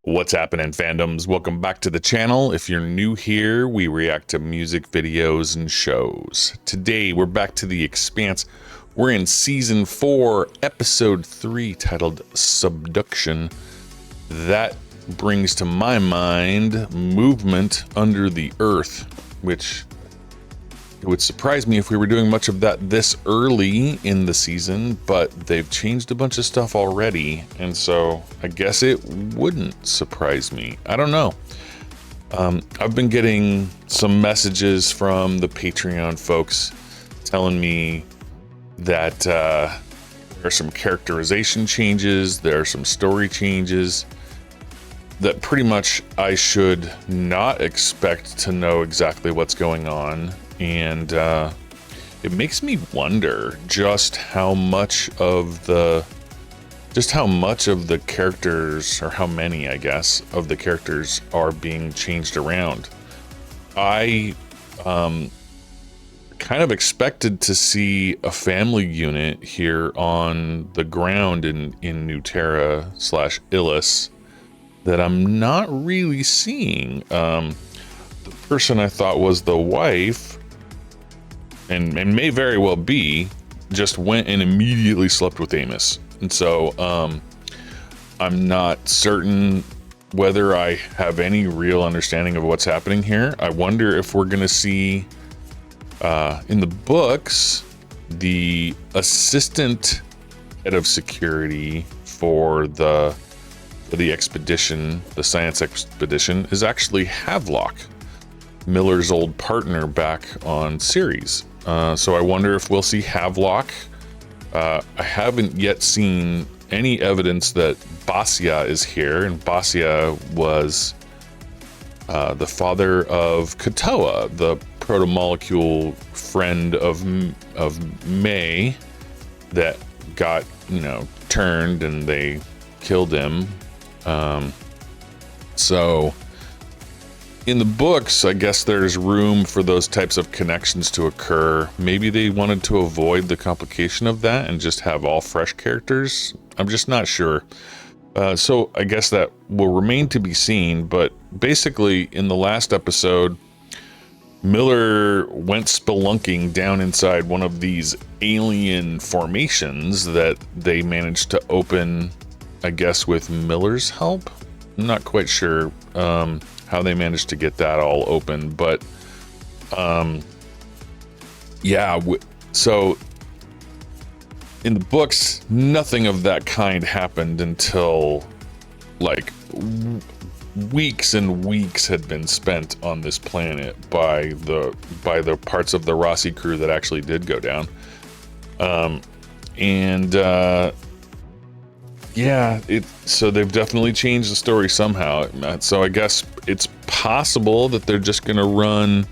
What's happening, fandoms? Welcome back to the channel. If you're new here, we react to music videos and shows. Today, we're back to the Expanse. We're in Season 4, Episode 3, titled Subduction. That brings to my mind movement under the earth, which it would surprise me if we were doing much of that this early in the season, but they've changed a bunch of stuff already, and so I guess it wouldn't surprise me. I don't know. I've been getting some messages from the Patreon folks telling me that there are some characterization changes, there are some story changes that pretty much I should not expect to know exactly what's going on. And it makes me wonder just how much of the characters, or how many, I guess, of the characters are being changed around. I kind of expected to see a family unit here on the ground in New Terra / Illis that I'm not really seeing. The person I thought was the wife, and may very well be, just went and immediately slept with Amos. And so I'm not certain whether I have any real understanding of what's happening here. I wonder if we're gonna see in the books, the assistant head of security for the expedition, the science expedition, is actually Havelock, Miller's old partner back on Ceres. So I wonder if we'll see Havelock. I haven't yet seen any evidence that Basia is here, and Basia was the father of Katoa, the protomolecule friend of May that got, turned and they killed him. So in the books, I guess there's room for those types of connections to occur. Maybe they wanted to avoid the complication of that and just have all fresh characters. I'm just not sure. So I guess that will remain to be seen, but basically in the last episode, Miller went spelunking down inside one of these alien formations that they managed to open, I guess with Miller's help. I'm not quite sure how they managed to get that all open, but yeah, so in the books, nothing of that kind happened until like weeks and weeks had been spent on this planet by the parts of the Rossi crew that actually did go down. Yeah, so they've definitely changed the story somehow. So I guess it's possible that they're just gonna run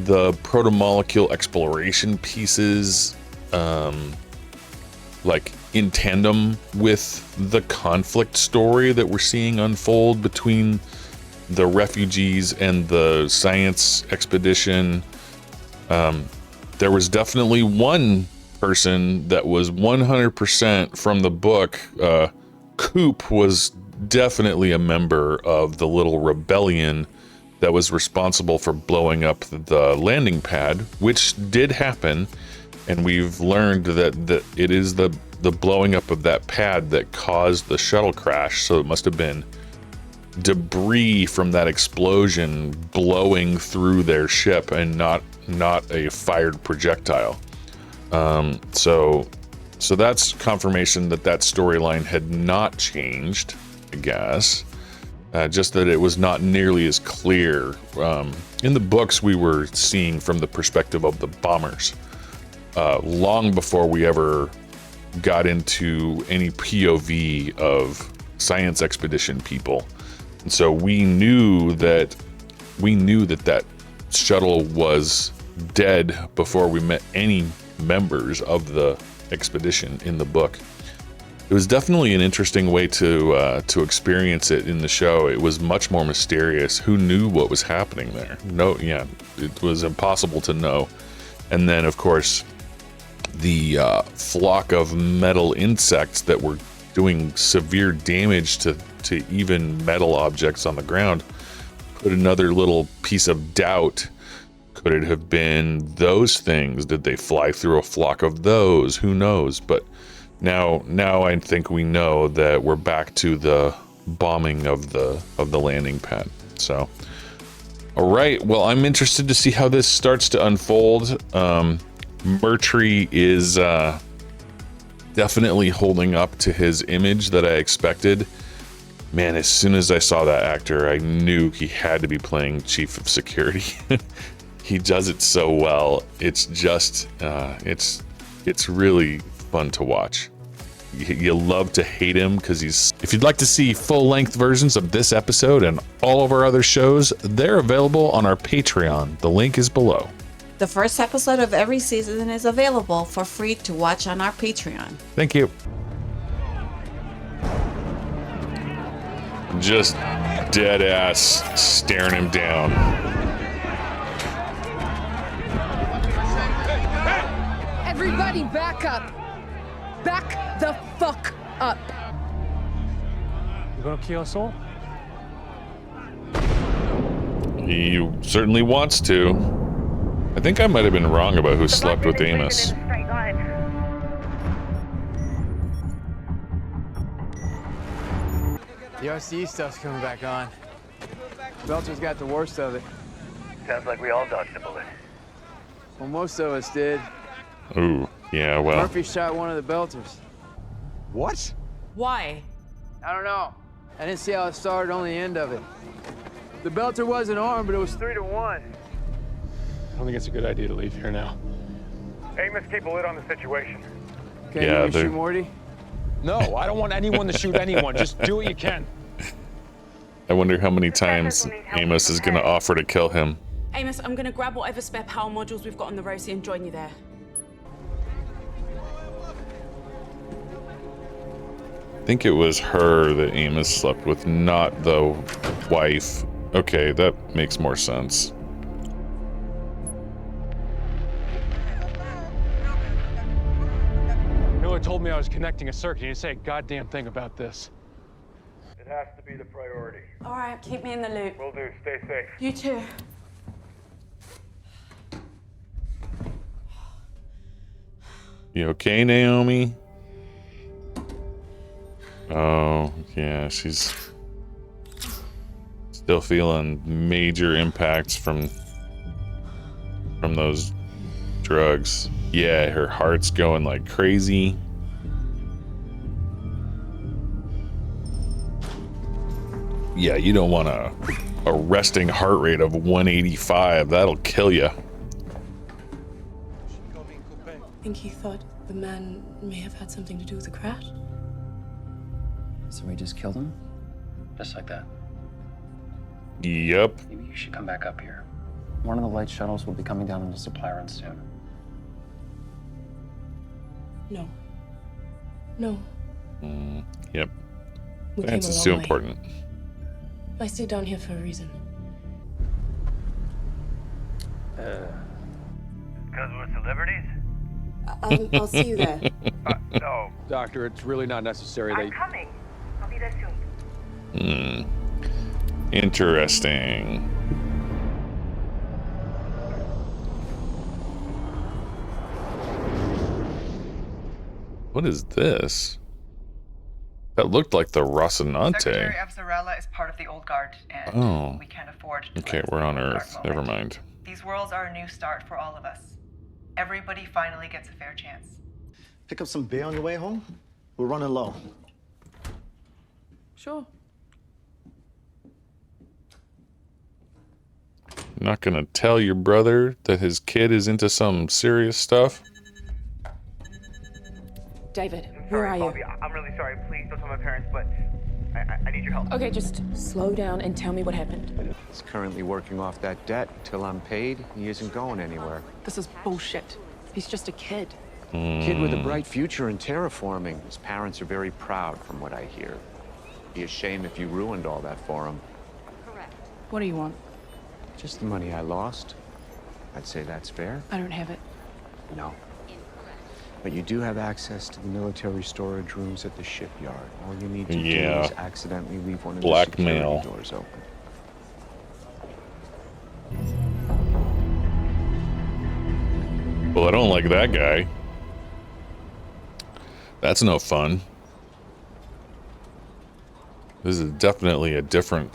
the protomolecule exploration pieces like in tandem with the conflict story that we're seeing unfold between the refugees and the science expedition. There was definitely one person that was 100% from the book. Coop was definitely a member of the little rebellion that was responsible for blowing up the landing pad, which did happen, and we've learned that it is the blowing up of that pad that caused the shuttle crash. So it must have been debris from that explosion blowing through their ship and not a fired projectile. So that's confirmation that storyline had not changed, I guess. Just that it was not nearly as clear. In the books, we were seeing from the perspective of the bombers, long before we ever got into any POV of science expedition people. And so we knew that that shuttle was dead before we met any members of the expedition in the book. It was definitely an interesting way to experience it in the show. It was much more mysterious. Who knew what was happening there? It was impossible to know. And then, of course, the flock of metal insects that were doing severe damage to to even metal objects on the ground. Put another little piece of doubt. Could it have been those things? Did they fly through a flock of those? Who knows? But now I think we know that we're back to the bombing of the landing pad. So, all right. Well, I'm interested to see how this starts to unfold. Murtry is definitely holding up to his image that I expected. Man, as soon as I saw that actor, I knew he had to be playing Chief of Security. He does it so well. It's just, it's really fun to watch. You love to hate him because he's... If you'd like to see full-length versions of this episode and all of our other shows, they're available on our Patreon. The link is below. The first episode of every season is available for free to watch on our Patreon. Thank you. Just dead ass staring him down. Everybody back up. Back the fuck up. You gonna kill us all? He certainly wants to. I think I might have been wrong about who slept with Amos. The RCE stuff's coming back on. Belcher's got the worst of it. Sounds like we all dodged a bullet. Well, most of us did. Ooh, yeah, well. Murphy shot one of the Belters. What? Why? I don't know. I didn't see how it started, only the end of it. The Belter wasn't armed, but it was 3-1. I don't think it's a good idea to leave here now. Amos, keep a lid on the situation. Okay, Yeah, you want to they're- shoot Morty? No, I don't want anyone to shoot anyone. Just do what you can. I wonder how many times Amos is gonna offer to kill him. Amos, I'm gonna grab whatever spare power modules we've got on the Rosie and join you there. I think it was her that Amos slept with, not the wife. Okay, that makes more sense. Miller told me I was connecting a circuit. He didn't say a goddamn thing about this. It has to be the priority. All right, keep me in the loop. Will do. Stay safe. You too. You okay, Naomi? Oh, yeah, she's still feeling major impacts from those drugs. Yeah, her heart's going like crazy. Yeah, you don't want a resting heart rate of 185. That'll kill you. I think he thought the man may have had something to do with the crash. So we just killed him? Just like that. Yep. Maybe you should come back up here. One of the light shuttles will be coming down on the supply run soon. No. No. Yep. We came Vance a is long too way. important. I stayed down here for a reason. Because we're celebrities? I'll see you there. No. Doctor, it's really not necessary. I'm coming. I'll be there soon. Interesting. What is this? That looked like the Rocinante. Secretary Abzarella is part of the old guard, and Oh. we can't afford to Okay, let we're on this be a Earth. dark Never moment. mind. These worlds are a new start for all of us. Everybody finally gets a fair chance. Pick up some beer on your way home? We're running low. Sure. Not gonna tell your brother that his kid is into some serious stuff. David, I'm where sorry, are you? Bobby. I'm really sorry. Please don't tell my parents, but I need your help. Okay, just slow down and tell me what happened. He's currently working off that debt. Till I'm paid, he isn't going anywhere. This is bullshit. He's just a kid. Kid with a bright future in terraforming. His parents are very proud, from what I hear. Be a shame if you ruined all that for him. What do you want? Just the money I lost. I'd say that's fair. I don't have it. No. But you do have access to the military storage rooms at the shipyard. All you need to do Yeah. is accidentally leave one of Blackmail. the security doors open. Well, I don't like that guy. That's no fun. This is definitely a different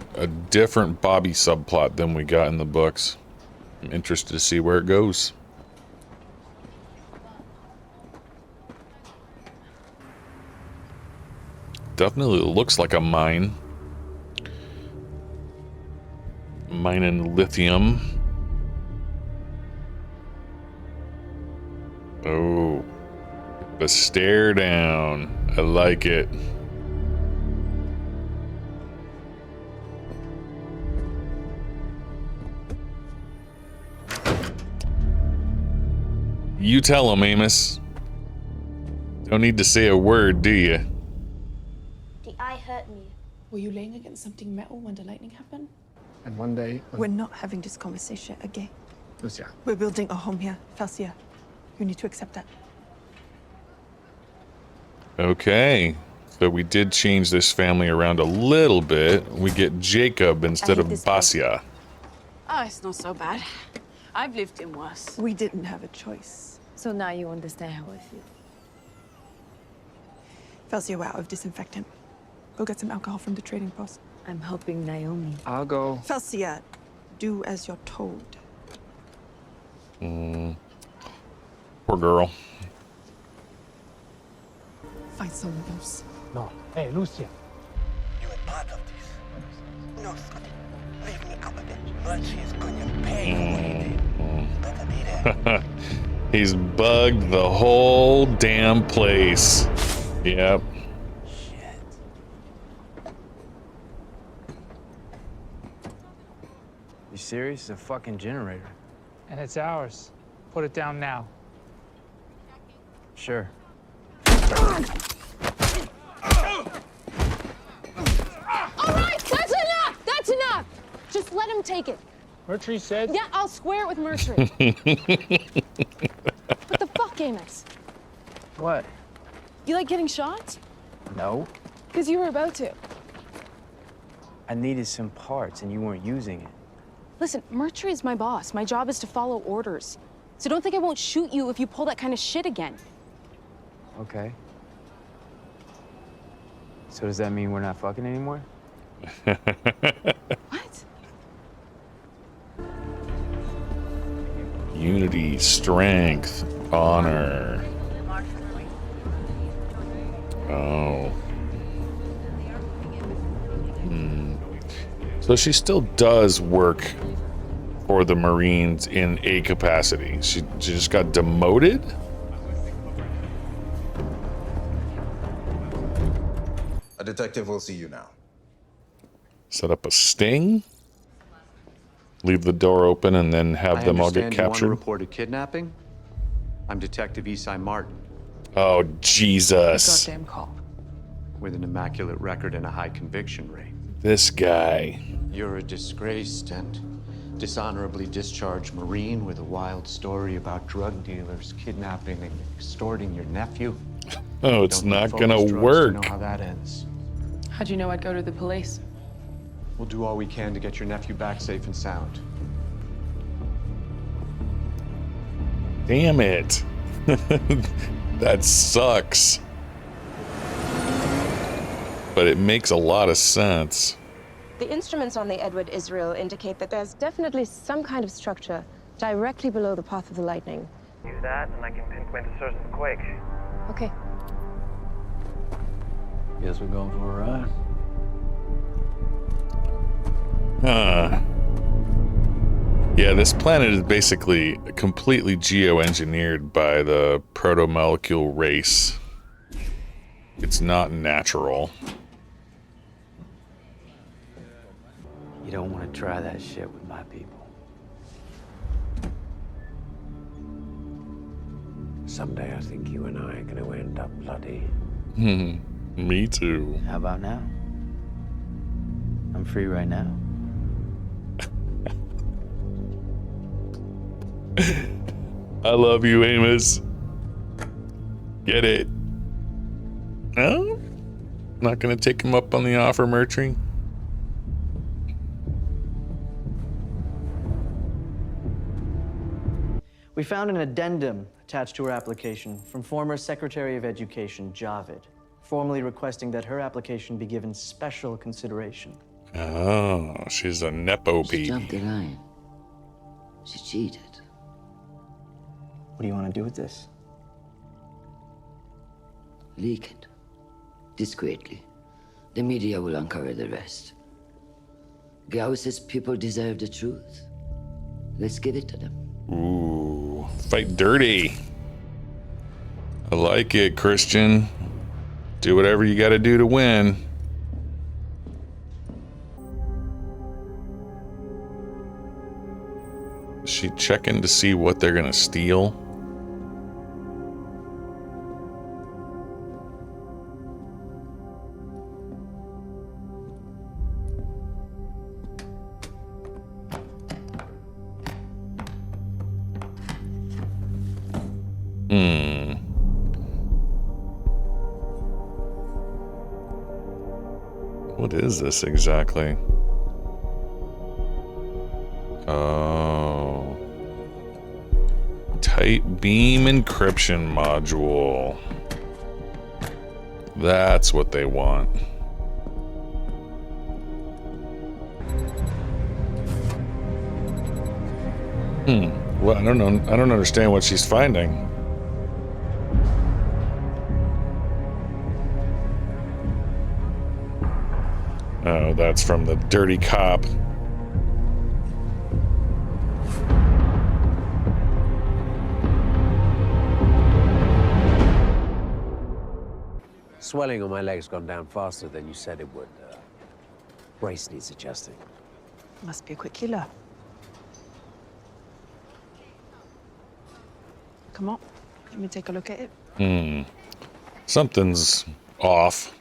Bobby subplot than we got in the books. I'm interested to see where it goes. Definitely looks like a mine. Mining lithium. Oh, the stare down. I like it. You tell him, Amos. Don't need to say a word, do you? The eye hurt me. Were you laying against something metal when the lightning happened? And one day, We're not having this conversation again. Lucia, We're building a home here, Felsia. You need to accept that. Okay. So we did change this family around a little bit. We get Jacob instead of Basia. Oh, it's not so bad. I've lived in worse. We didn't have a choice. So now you understand how I feel. Felsia, we're out of disinfectant. Go get some alcohol from the trading post. I'm helping Naomi. I'll go. Felsia, do as you're told. Poor girl. Find someone else. No. Hey, Lucia. You are part of this. No, Scotty. Leave me out of it. Murchie is gonna pay for what he did. Better be there. He's bugged the whole damn place. Yep. You serious? It's a fucking generator. And it's ours. Put it down now. Sure. All right, that's enough! That's enough! Just let him take it. Mertry said... Yeah, I'll square it with Mercury. What the fuck, Amos? What? You like getting shot? No. Because you were about to. I needed some parts and you weren't using it. Listen, Mercury is my boss. My job is to follow orders. So don't think I won't shoot you if you pull that kind of shit again. Okay. So does that mean we're not fucking anymore? What? Unity, strength, honor. Oh. So she still does work for the Marines in a capacity. She just got demoted? A detective will see you now. Set up a sting? Leave the door open and then have them all get I understand you want to captured? report a kidnapping? I'm Detective Psi Martin. Oh, Jesus. Goddamn call. With an immaculate record and a high conviction rate. This guy. You're a disgraced and dishonorably discharged Marine with a wild story about drug dealers kidnapping and extorting your nephew. Oh, it's Don't not need gonna focus drugs work. to know how that ends. How'd you know I'd go to the police? We'll do all we can to get your nephew back safe and sound. Damn it. That sucks. But it makes a lot of sense. The instruments on the Edward Israel indicate that there's definitely some kind of structure directly below the path of the lightning. Use that, and I can pinpoint the source of the quake. Okay. Guess we're going for a ride. Yeah, this planet is basically completely geoengineered by the proto-molecule race. It's not natural. You don't want to try that shit with my people. Someday I think you and I are going to end up bloody. Me too. How about now? I'm free right now. I love you, Amos. Get it? No? Not gonna take him up on the offer, Mertry? We found an addendum attached to her application from former Secretary of Education, Javid, formally requesting that her application be given special consideration. Oh, she's a Nepo baby. She jumped the line. She cheated. What do you want to do with this? Leak it. Discreetly. The media will uncover the rest. Gauss's people deserve the truth. Let's give it to them. Ooh, fight dirty. I like it, Christian. Do whatever you gotta do to win. Is she checking to see what they're gonna steal? What is this exactly? Oh. Tight beam encryption module. That's what they want. Well, I don't know. I don't understand what she's finding. Oh, that's from the dirty cop. Swelling on my leg's gone down faster than you said it would. Brace needs adjusting. Must be a quick healer. Come on, let me take a look at it. Something's off.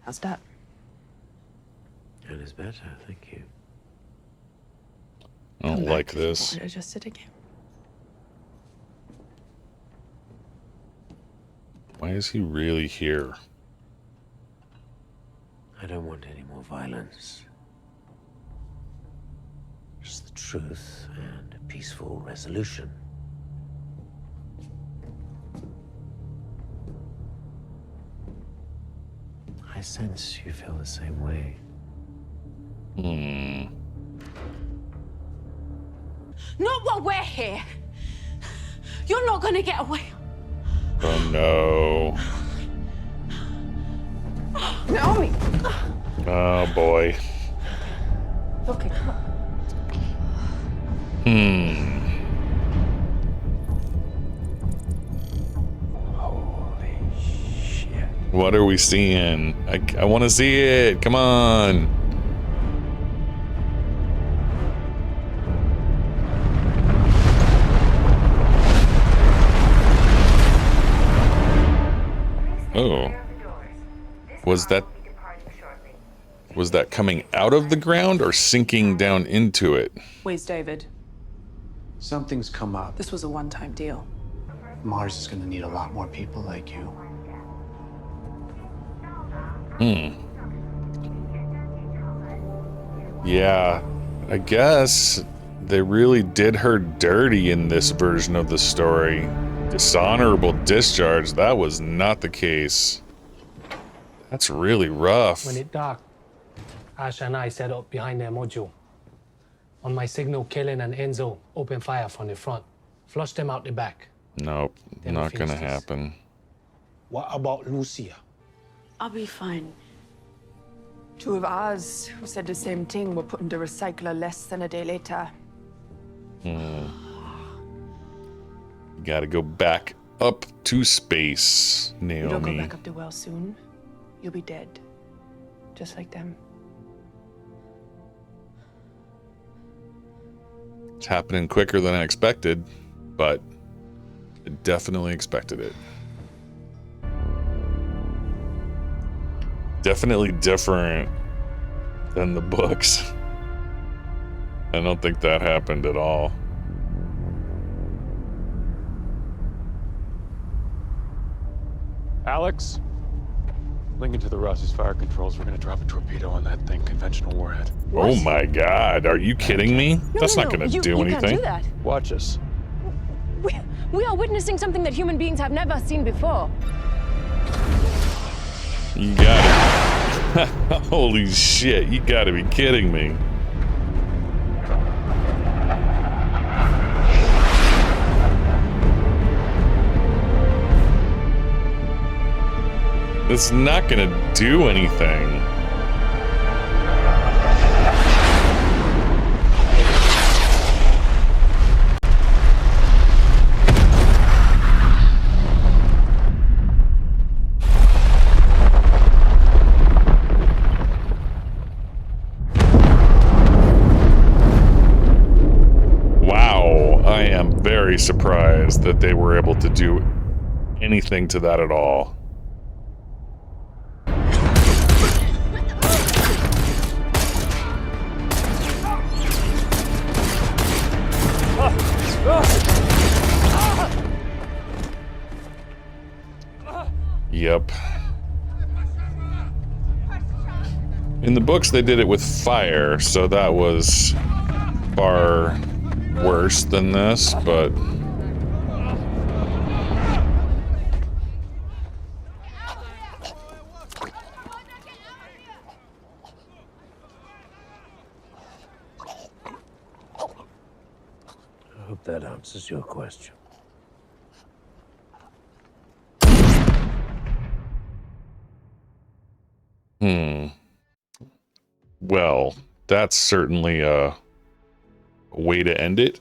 How's that? It is better, thank you. I don't like this. Adjust it again. Why is he really here? I don't want any more violence. Just the truth and a peaceful resolution. I sense you feel the same way. Not while we're here. You're not gonna get away. Oh no. Naomi! Oh boy. Okay, come on. Holy shit. What are we seeing? I want to see it. Come on. Oh. Was that coming out of the ground or sinking down into it? Where's David? Something's come up. This was a one-time deal. Mars is gonna need a lot more people like you. Yeah, I guess they really did her dirty in this version of the story. Dishonorable discharge, that was not the case. That's really rough. When it dark, Ash and I set up behind their module. On my signal, Kellen and Enzo open fire from the front. Flush them out the back. Nope, Then not we gonna finish this. happen. What about Lucia? I'll be fine. Two of ours who said the same thing were put into recycler less than a day later. Gotta go back up to space, You don't go Naomi. back up the well soon, you'll be dead. Just like them. It's happening quicker than I expected, but I definitely expected it. Definitely different than the books. I don't think that happened at all. Alex? Lincoln to the Rossi's fire controls. We're gonna drop a torpedo on that thing, conventional warhead. Oh my God, are you kidding me? That's not gonna do anything. You can't do that. Watch us. We are witnessing something that human beings have never seen before. You got it. Holy shit, you gotta be kidding me. It's not gonna do anything. Wow, I am very surprised that they were able to do anything to that at all. Yep. In the books, they did it with fire, so that was far worse than this, but... I hope that answers your question. Well, that's certainly a way to end it.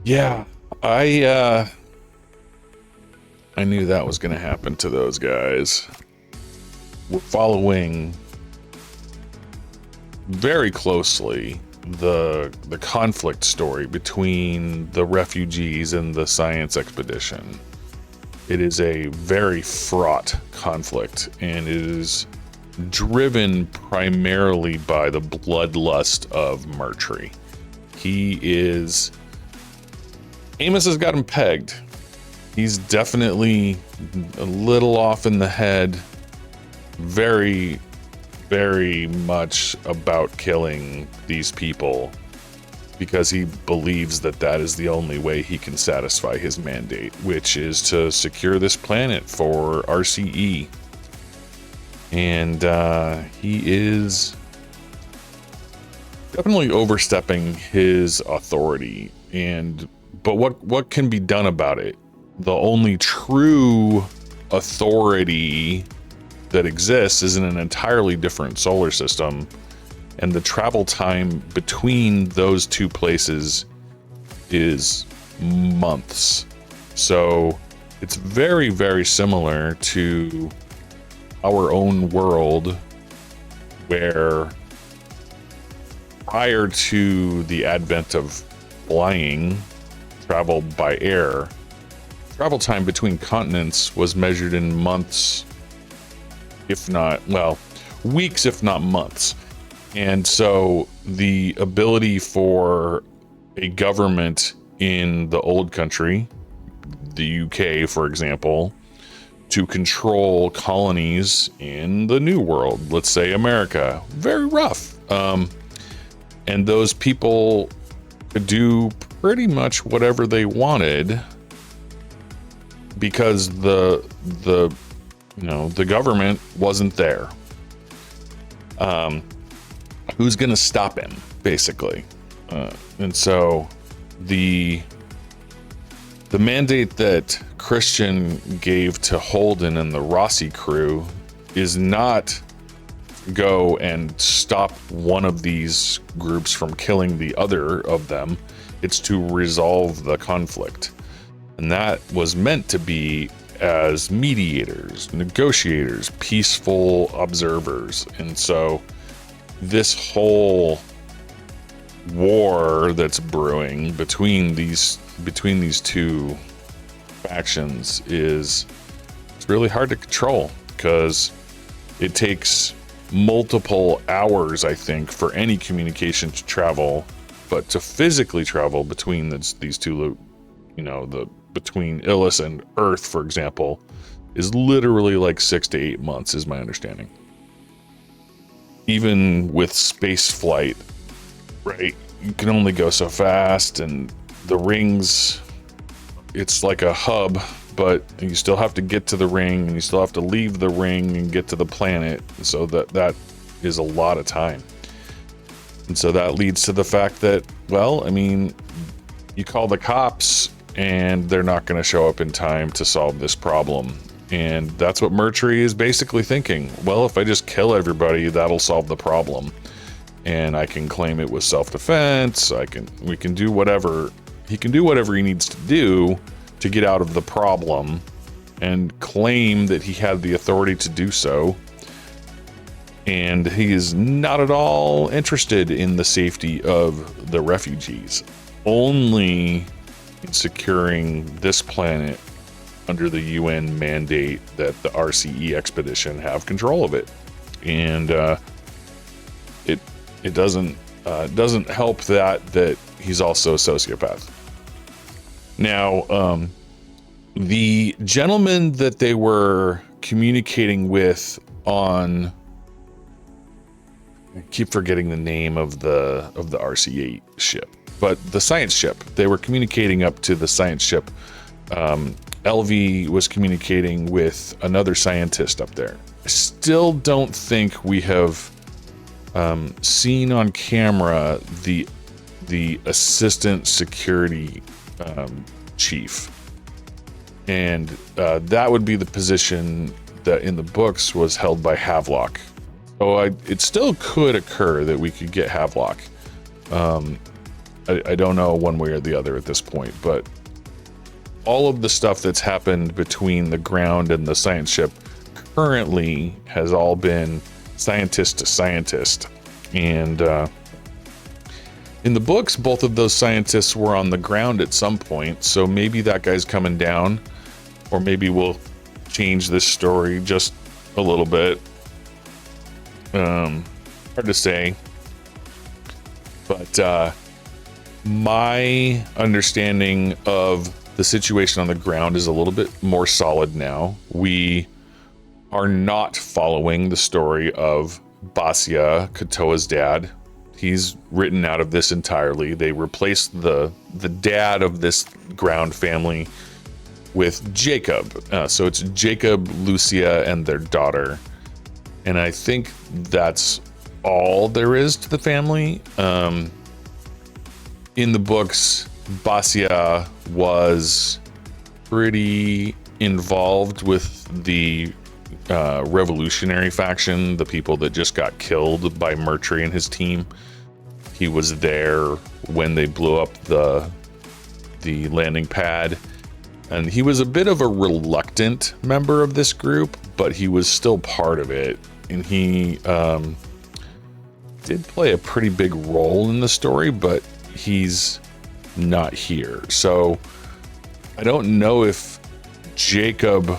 Yeah, I knew that was going to happen to those guys. We're following very closely the conflict story between the refugees and the science expedition. It is a very fraught conflict, and it is driven primarily by the bloodlust of Mertry. Amos has got him pegged. He's definitely a little off in the head. Very, very much about killing these people because he believes that that is the only way he can satisfy his mandate, which is to secure this planet for RCE. And he is definitely overstepping his authority. But what can be done about it? The only true authority that exists is in an entirely different solar system, and the travel time between those two places is months. So it's very, very similar to our own world, where prior to the advent of flying, travel by air, travel time between continents was measured in months, if not, well, weeks, if not months. And so the ability for a government in the old country, the UK, for example, to control colonies in the new world, let's say America, very rough. And those people could do pretty much whatever they wanted because the government wasn't there. Who's gonna stop him, basically? And so the mandate that Christian gave to Holden and the Rossi crew is not go and stop one of these groups from killing the other of them. It's to resolve the conflict. And that was meant to be as mediators, negotiators, peaceful observers. And so this whole war that's brewing between these two factions it's really hard to control, because it takes multiple hours, I think, for any communication to travel, but to physically travel between these two, the between Illis and Earth, for example, is literally like 6 to 8 months, is my understanding. Even with space flight, right? You can only go so fast, and the rings, it's like a hub, but you still have to get to the ring, and you still have to leave the ring and get to the planet. So that is a lot of time. And so that leads to the fact that, well, I mean, you call the cops and they're not going to show up in time to solve this problem. And that's what Mercury is basically thinking. Well, if I just kill everybody, that'll solve the problem. And I can claim it was self-defense. We can do whatever. He can do whatever he needs to do to get out of the problem and claim that he had the authority to do so. And he is not at all interested in the safety of the refugees, only in securing this planet under the UN mandate that the RCE expedition have control of it. And it doesn't help that he's also a sociopath. Now, the gentleman that they were communicating with on, I keep forgetting the name of the RC-8 ship, but the science ship, they were communicating up to the science ship. LV was communicating with another scientist up there. I still don't think we have seen on camera the assistant security chief, and that would be the position that in the books was held by Havelock. So it still could occur that we could get Havelock. I don't know one way or the other at this point, but all of the stuff that's happened between the ground and the science ship currently has all been scientist to scientist. And in the books, both of those scientists were on the ground at some point, so maybe that guy's coming down, or maybe we'll change this story just a little bit. Hard to say, but my understanding of the situation on the ground is a little bit more solid now. We are not following the story of Basia, Katoa's dad. He's written out of this entirely. They replaced the dad of this ground family with Jacob. So it's Jacob, Lucia, and their daughter. And I think that's all there is to the family. In the books, Basia was pretty involved with the revolutionary faction, the people that just got killed by Mercury and his team. He was there when they blew up the landing pad, and he was a bit of a reluctant member of this group, but he was still part of it, and he did play a pretty big role in the story, but he's not here. So I don't know if Jacob,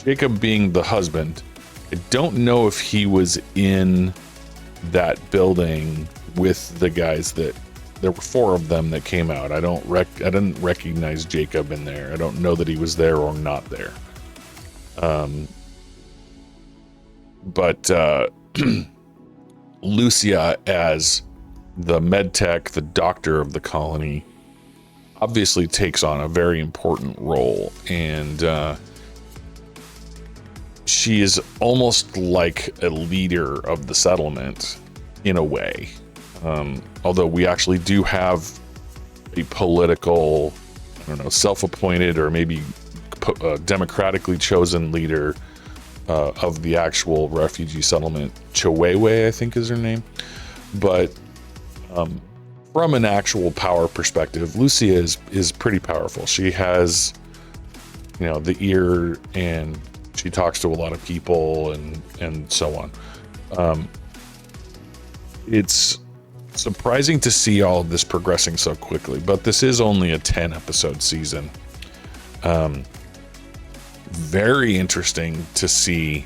Jacob being the husband, I don't know if he was in that building with the guys that there were 4 of them that came out. I didn't recognize Jacob in there. I don't know that he was there or not there. But Lucia as the medtech, the doctor of the colony, obviously takes on a very important role, and she is almost like a leader of the settlement in a way. Although we actually do have a political, I don't know, self-appointed or maybe democratically chosen leader of the actual refugee settlement. Chewewe, I think is her name. But from an actual power perspective, Lucia is pretty powerful. She has, you know, the ear, and she talks to a lot of people and so on. It's surprising to see all of this progressing so quickly, but this is only a 10 episode season. Very interesting to see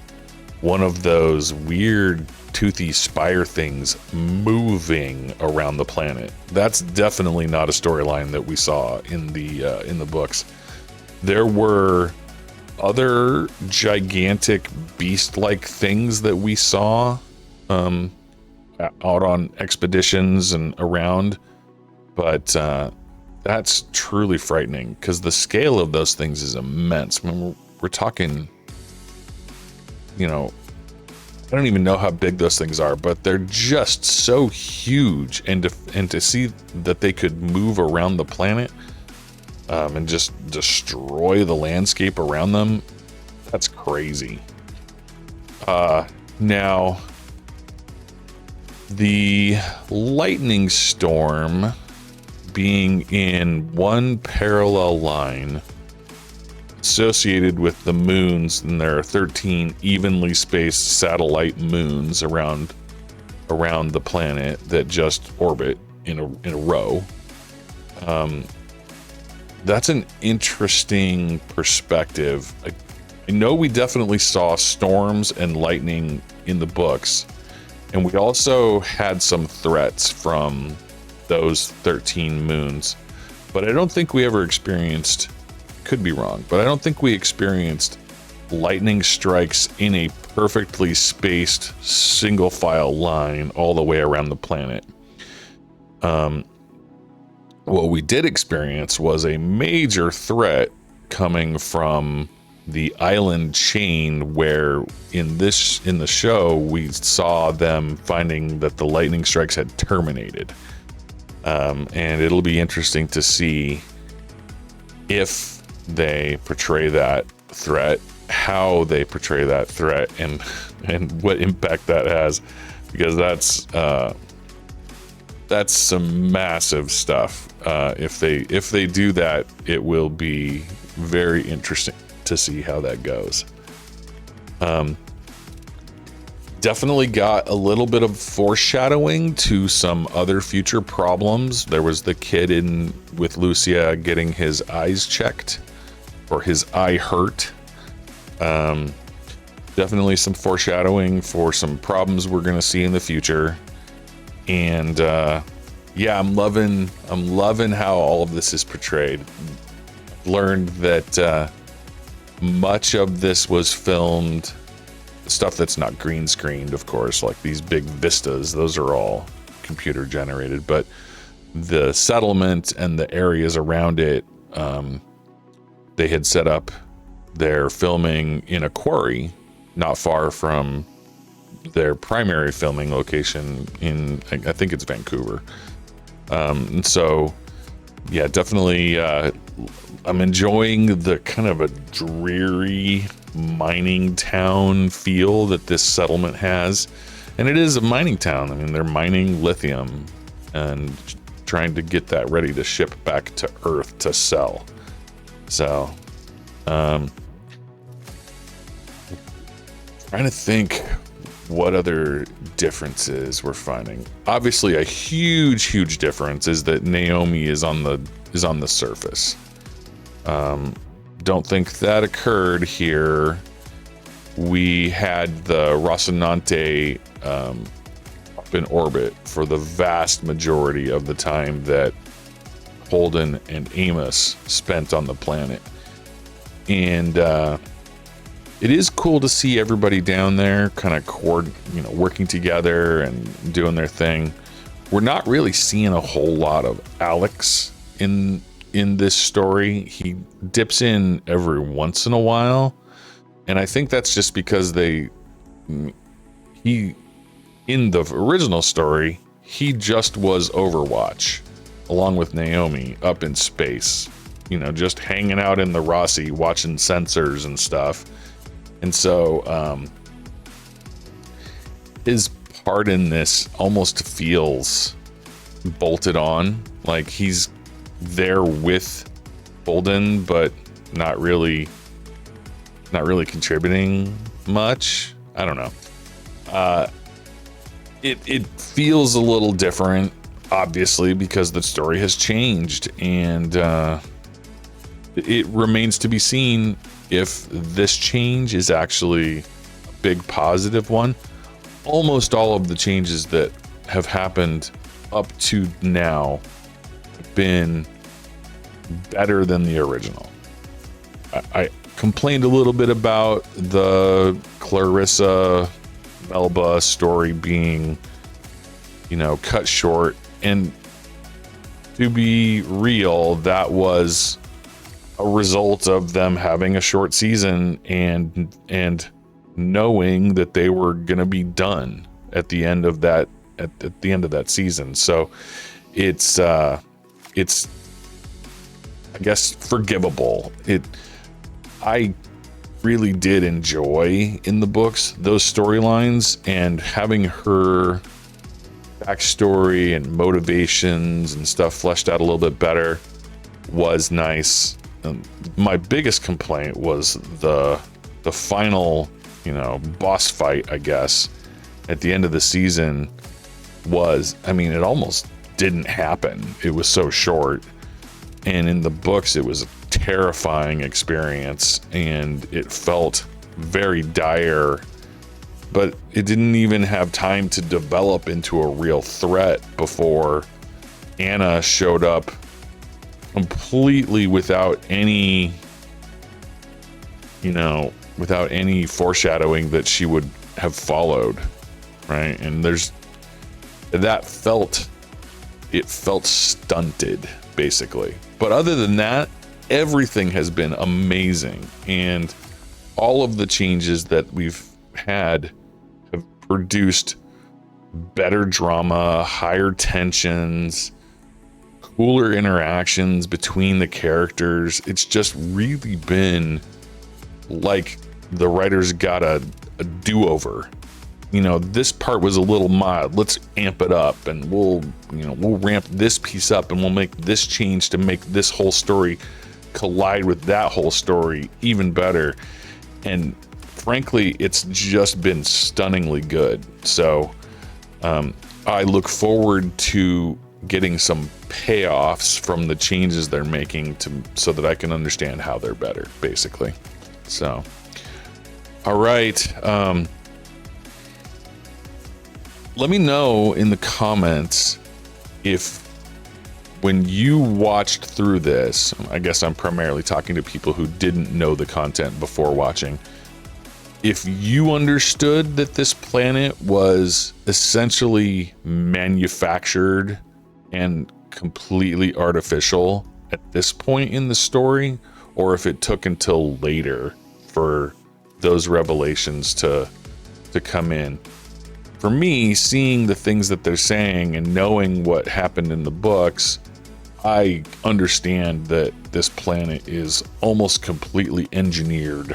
one of those weird toothy spire things moving around the planet. That's definitely not a storyline that we saw in the books. There were other gigantic beast-like things that we saw out on expeditions and around, but that's truly frightening because the scale of those things is immense. I mean, we're talking, you know, I don't even know how big those things are, but they're just so huge, and to see that they could move around the planet and just destroy the landscape around them, that's crazy. Now, the lightning storm being in one parallel line associated with the moons, and there are 13 evenly spaced satellite moons around the planet that just orbit in a row. That's an interesting perspective. I know we definitely saw storms and lightning in the books, and we also had some threats from those 13 moons, but I don't think we ever experienced, could be wrong, but I don't think we experienced lightning strikes in a perfectly spaced single file line all the way around the planet. What we did experience was a major threat coming from the island chain, where in the show we saw them finding that the lightning strikes had terminated. And it'll be interesting to see if they portray that threat, how they portray that threat, and what impact that has, because that's some massive stuff. If they do that, it will be very interesting to see how that goes. Definitely got a little bit of foreshadowing to some other future problems. There was the kid with Lucia getting his eyes checked, or his eye hurt. Definitely some foreshadowing for some problems we're going to see in the future. And yeah, I'm loving how all of this is portrayed. Learned that much of this was filmed, stuff that's not green screened, of course, like these big vistas, those are all computer generated, but the settlement and the areas around it, they had set up their filming in a quarry not far from their primary filming location in, I think it's Vancouver. And so yeah, definitely I'm enjoying the kind of a dreary mining town feel that this settlement has. And it is a mining town. I mean, they're mining lithium and trying to get that ready to ship back to Earth to sell. So trying to think what other differences we're finding. Obviously a huge difference is that Naomi is on the surface. Don't think that occurred here. We had the Rocinante up in orbit for the vast majority of the time that Holden and Amos spent on the planet. And it is cool to see everybody down there kind of working together and doing their thing. We're not really seeing a whole lot of Alex in this story. He dips in every once in a while, and I think that's just because in the original story, he just was Overwatch along with Naomi up in space, just hanging out in the Rossi watching sensors and stuff. And so his part in this almost feels bolted on, like he's there with Holden, but not really contributing much. I don't know. It feels a little different, obviously, because the story has changed, and it remains to be seen if this change is actually a big positive one, almost all of the changes that have happened up to now have been better than the original. I complained a little bit about the Clarissa Melba story being, you know, cut short, and to be real, that was a result of them having a short season and knowing that they were gonna be done at the end of that season. So it's I guess forgivable. I really did enjoy in the books those storylines, and having her backstory and motivations and stuff fleshed out a little bit better was nice. My biggest complaint was the final, you know, boss fight, I guess, at the end of the season was, I mean, it almost didn't happen. It was so short. And in the books, it was a terrifying experience, and it felt very dire, but it didn't even have time to develop into a real threat before Anna showed up completely without any, you know, without any foreshadowing that she would have followed, right? And it felt stunted, basically. But other than that, everything has been amazing, and all of the changes that we've had have produced better drama, higher tensions, cooler interactions between the characters. It's just really been like the writers got a do-over. You know, this part was a little mild, let's amp it up, and we'll ramp this piece up, and we'll make this change to make this whole story collide with that whole story even better. And frankly, it's just been stunningly good. So I look forward to getting some payoffs from the changes they're making so that I can understand how they're better, basically. So all right, let me know in the comments if, when you watched through this, I guess I'm primarily talking to people who didn't know the content before watching, if you understood that this planet was essentially manufactured and completely artificial at this point in the story, or if it took until later for those revelations to come in. For me, seeing the things that they're saying and knowing what happened in the books, I understand that this planet is almost completely engineered.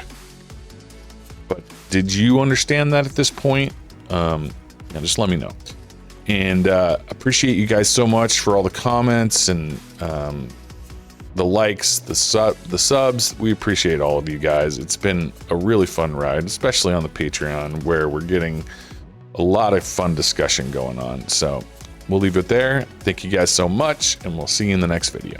But did you understand that at this point? Just let me know. And appreciate you guys so much for all the comments and the likes, the subs. We appreciate all of you guys. It's been a really fun ride, especially on the Patreon, where we're getting a lot of fun discussion going on. So we'll leave it there. Thank you guys so much, and we'll see you in the next video.